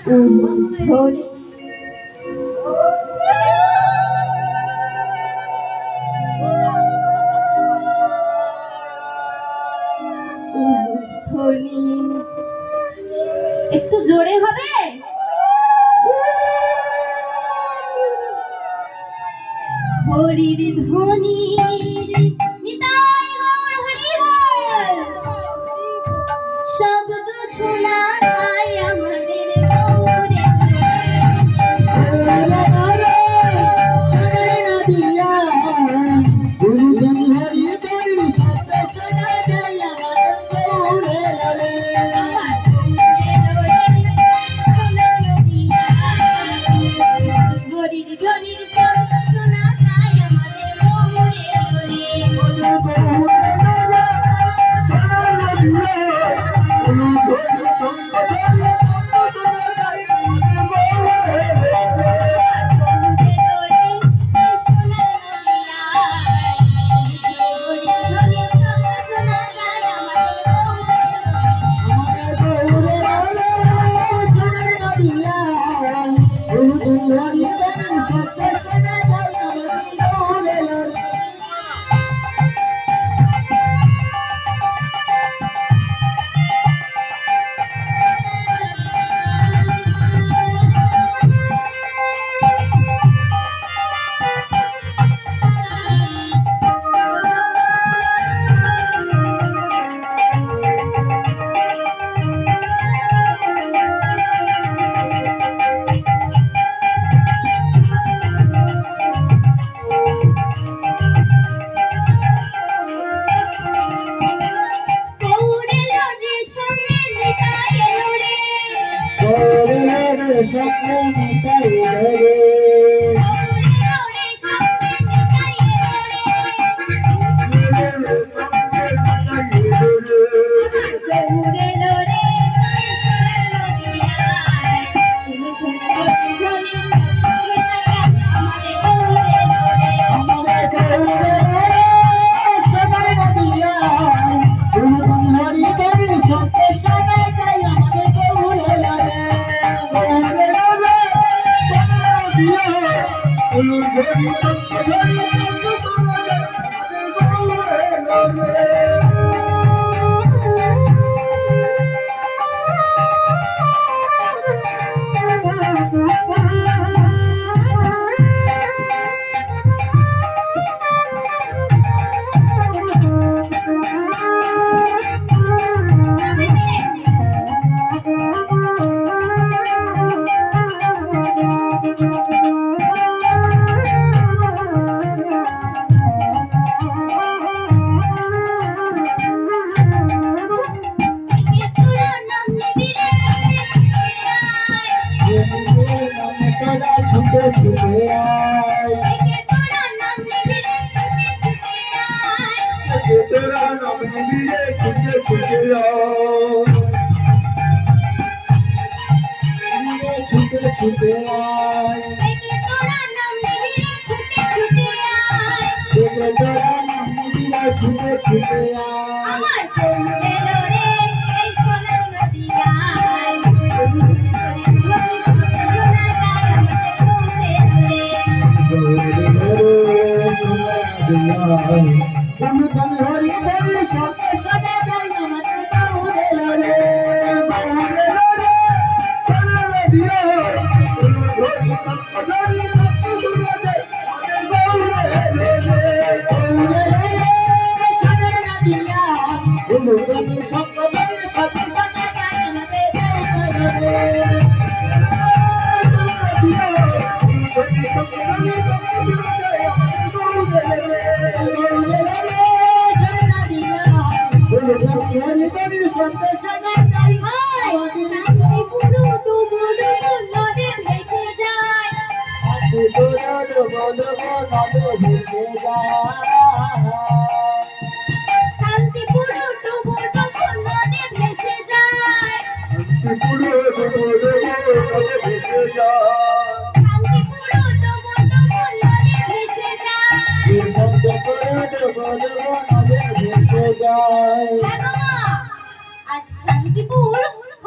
ধরে একটু জোরে হবে। হরির ধ্বনি নিতাই গৌর হরি বল। শব্দ শোনা যায় আমাদের গৌরে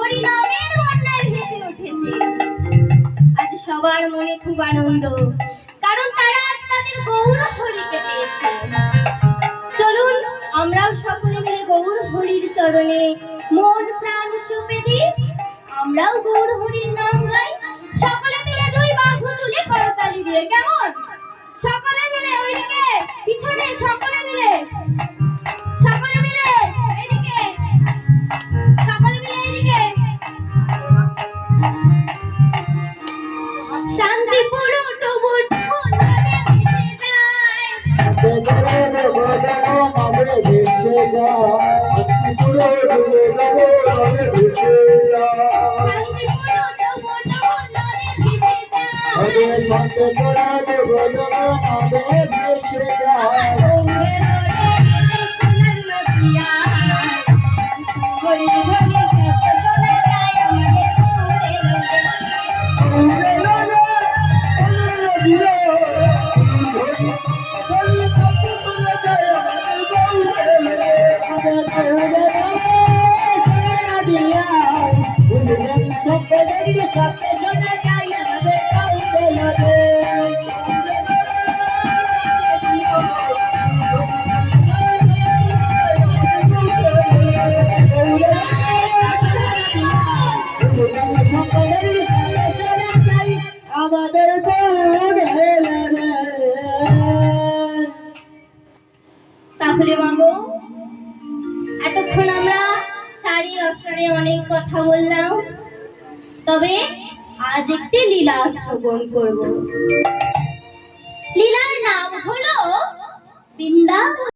হরিনামের বন্যায় ভেসে উঠেছে। আজ সবার মনে খুব আনন্দ, কারণ তারা আজ তাদের গৌর হরিকে পেয়েছে। চলুন আমরাও সকলে মিলে গৌর হরির চরণে মন প্রাণ সঁপে দিই। আমরাও গৌর হরির নাম গাই, সকলে মিলে দুই বাহু তুলে করতালি দিয়ে। কেমন? সকলে মিলে ওইদিকে পিছনে, সকলে মিলে, সকলে মিলে এদিকে, সকলে মিলে এদিকে। শান্তিপুর টুবুর নদে ভেসে যায়, শান্তিপুর টুবুর নদে ভেসে যায়। তাহলে মাগো, এতক্ষণ আমরা সারি অসরে অনেক কথা বললাম, তবে আজ একটি লীলা শ্রবণ করব। লীলার নাম হলো বৃন্দাবন।